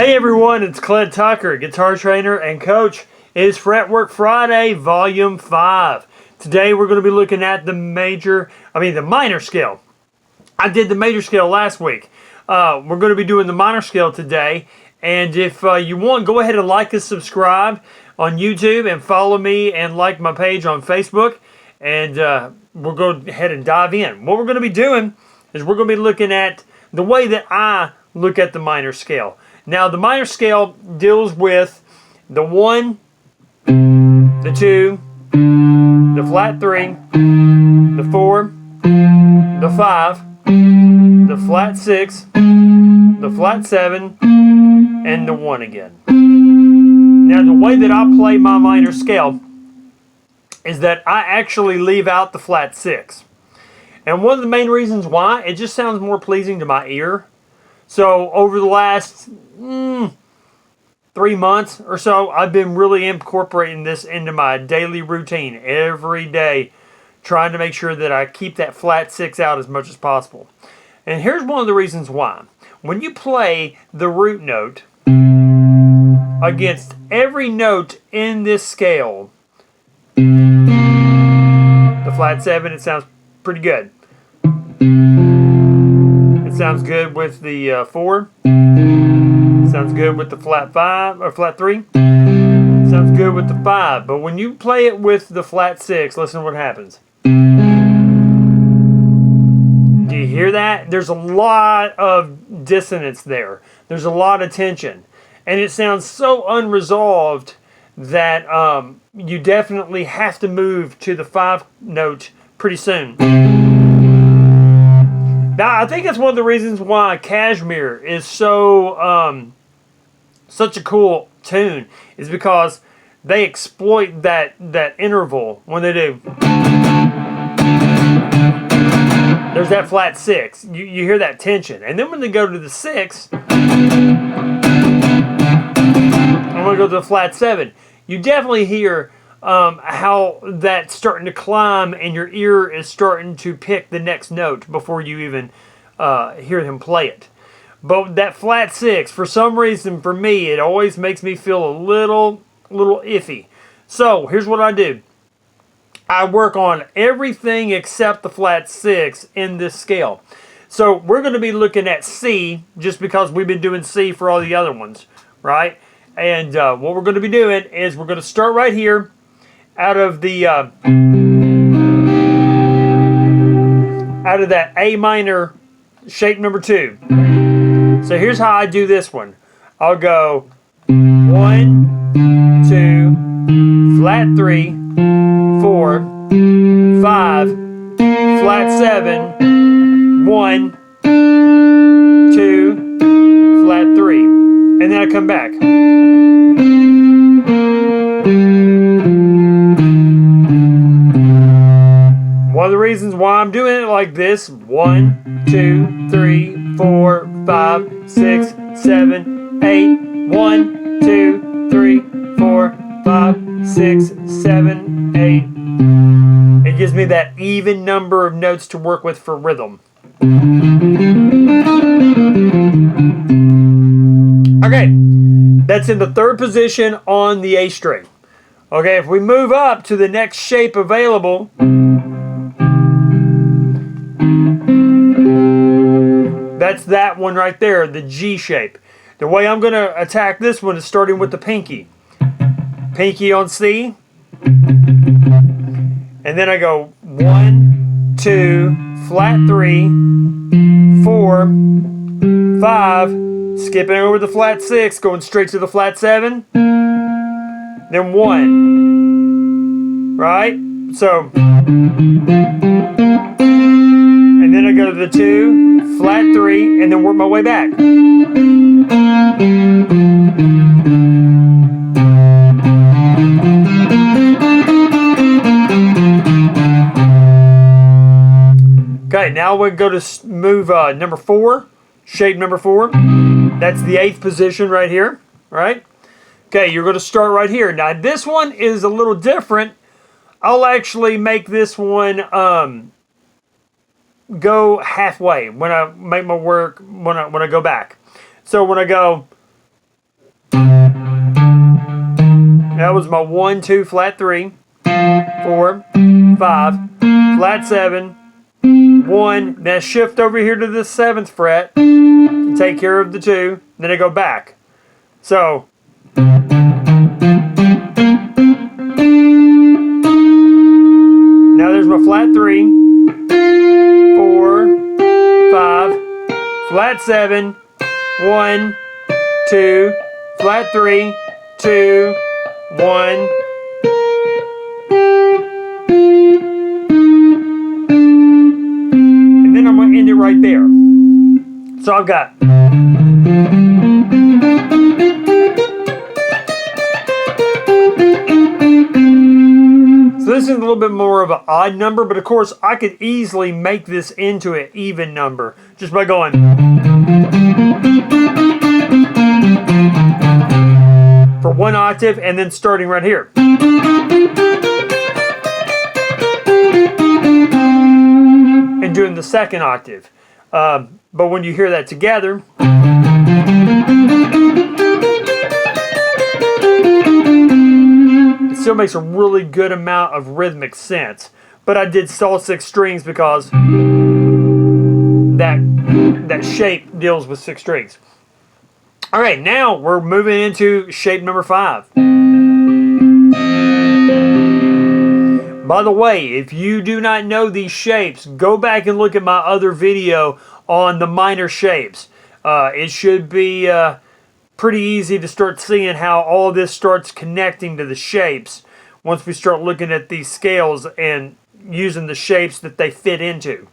Hey everyone, it's Clint Tucker, guitar trainer and coach. It is Fretwork Friday, Volume 5. Today we're going to be looking at the minor scale. I did the major scale last week. We're going to be doing the minor scale today. And if you want, go ahead and like and subscribe on YouTube and follow me and like my page on Facebook. And we'll go ahead and dive in. What we're going to be doing is we're going to be looking at the way that I look at the minor scale. Now, the minor scale deals with the 1, the 2, the flat 3, the 4, the 5, the flat 6, the flat 7, and the 1 again. Now, the way that I play my minor scale is that I actually leave out the flat 6. And one of the main reasons why, it just sounds more pleasing to my ear. So over the last 3 months or so, I've been really incorporating this into my daily routine every day, trying to make sure that I keep that flat 6 out as much as possible. And here's one of the reasons why. When you play the root note against every note in this scale, the flat 7, it sounds pretty good. It sounds good with the 4. Sounds good with the flat 5 or flat 3. Sounds good with the 5. But when you play it with the flat 6, listen to what happens. Do you hear that? There's a lot of dissonance there. There's a lot of tension. And it sounds so unresolved that you definitely have to move to the 5 note pretty soon. Now, I think that's one of the reasons why Cashmere is so such a cool tune, is because they exploit that interval when they do. There's that flat 6. You hear that tension. And then when they go to the 6, I'm going to go to the flat 7. You definitely hear how that's starting to climb and your ear is starting to pick the next note before you even hear them play it. But that flat 6, for some reason, for me, it always makes me feel a little iffy. So here's what I do. I work on everything except the flat 6 in this scale. So we're going to be looking at C, just because we've been doing C for all the other ones, right? And what we're going to be doing is we're going to start right here out of the out of that A minor shape number 2. So here's how I do this one. I'll go 1, 2, flat 3, 4, 5, flat 7, 1, 2, come back. One of the reasons why I'm doing it like this, 1, 2, 3, 4, 5, 6, 7, 8, 1, 2, 3, 4, 5, 6, 7, 8. It gives me that even number of notes to work with for rhythm. Okay, that's in the third position on the A string. Okay, if we move up to the next shape available, that's that one right there, the G shape. The way I'm going to attack this one is starting with the pinky. Pinky on C. And then I go 1, 2, flat 3, 4, 5, skipping over the flat 6, going straight to the flat 7. Then 1. Right? So, and then I go to the 2, flat 3, and then work my way back. Okay, now we go to move number 4, shape number 4. That's the 8th position right here, right? Okay, you're going to start right here. Now, this one is a little different. I'll actually make this one go halfway when I make my work, when I go back. So when I go, that was my 1, 2, flat 3, 4, 5, flat 7, 1. Then I shift over here to the 7th fret and take care of the 2. Then I go back. So now there's my flat 3, 4, 5, flat 7, 1, 2, flat 3, 2, 1. And then I'm going to end it right there. So I've got. So this is a little bit more of an odd number, but of course I could easily make this into an even number just by going for 1 octave and then starting right here. And doing the 2nd octave. But when you hear that together, it still makes a really good amount of rhythmic sense. But I did all 6 strings because that shape deals with 6 strings. All right, now we're moving into shape number 5. By the way, if you do not know these shapes, go back and look at my other video on the minor shapes. It should be pretty easy to start seeing how all of this starts connecting to the shapes once we start looking at these scales and using the shapes that they fit into.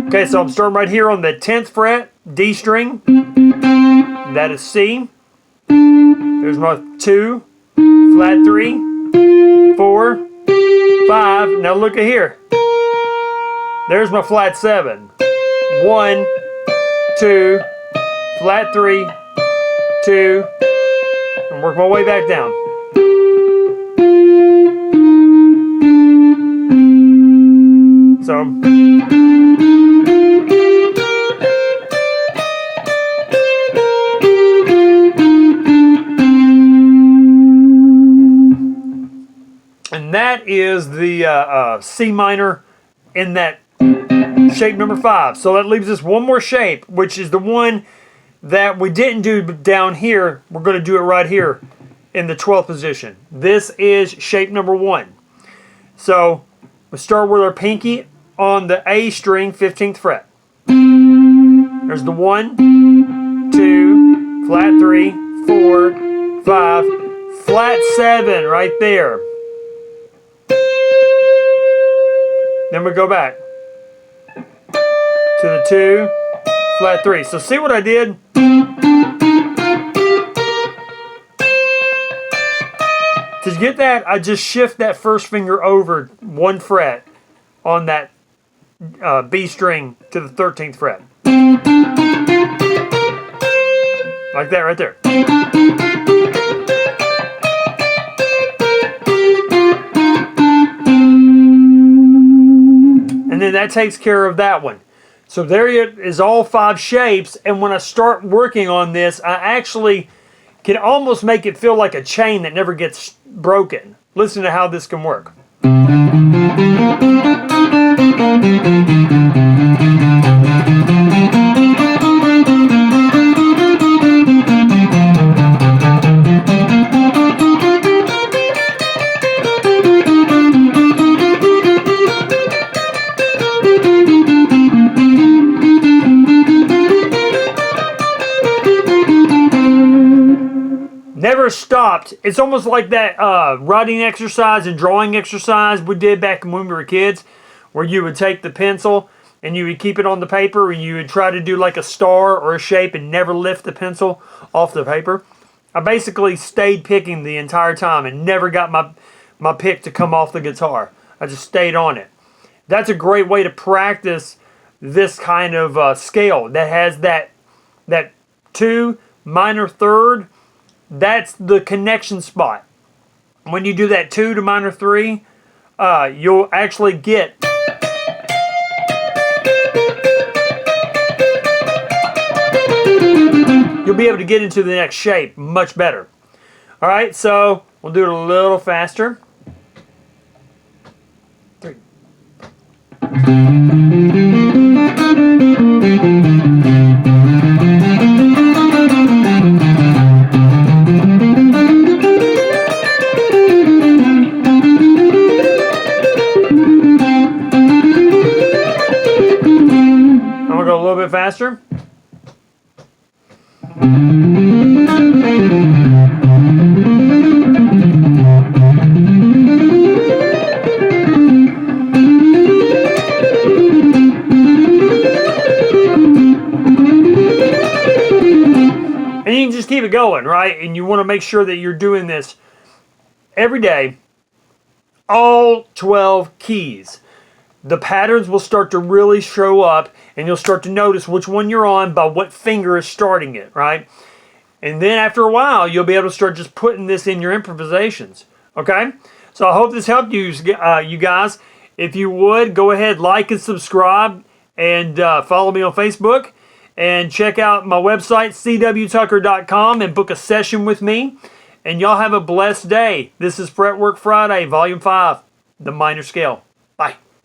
Okay, so I'm starting right here on the 10th fret, D string. That is C. There's my 2, flat 3, 4, 5. Now look at here. There's my flat 7. 1, 2, flat 3, 2, and work my way back down. So and that is the C minor in that shape number 5. So that leaves us one more shape, which is the one that we didn't do down here. We're going to do it right here in the 12th position. This is shape number 1. So we start with our pinky on the A string, 15th fret. There's the 1, 2, flat 3, 4, 5, flat 7 right there. Then we go back to the 2, flat 3. So see what I did? To get that, I just shift that first finger over 1 fret on that B string to the 13th fret. Like that right there. And then that takes care of that one. So there is all 5 shapes, and when I start working on this, I actually can almost make it feel like a chain that never gets broken. Listen to how this can work. Never stopped. It's almost like that writing exercise and drawing exercise we did back when we were kids, where you would take the pencil and you would keep it on the paper and you would try to do like a star or a shape and never lift the pencil off the paper. I basically stayed picking the entire time and never got my pick to come off the guitar. I just stayed on it. That's a great way to practice this kind of scale that has that 2 minor third. That's the connection spot. When you do that 2 to minor 3, you'll actually get you'll be able to get into the next shape much better. All right, so we'll do it a little faster. 3. A little bit faster. And you can just keep it going, right? And you want to make sure that you're doing this every day, all 12 keys. The patterns will start to really show up, and you'll start to notice which one you're on by what finger is starting it, right? And then after a while, you'll be able to start just putting this in your improvisations, okay? So I hope this helped you, you guys. If you would, go ahead, like and subscribe, and follow me on Facebook. And check out my website, cwtucker.com, and book a session with me. And y'all have a blessed day. This is Fretwork Friday, Volume 5, the minor scale.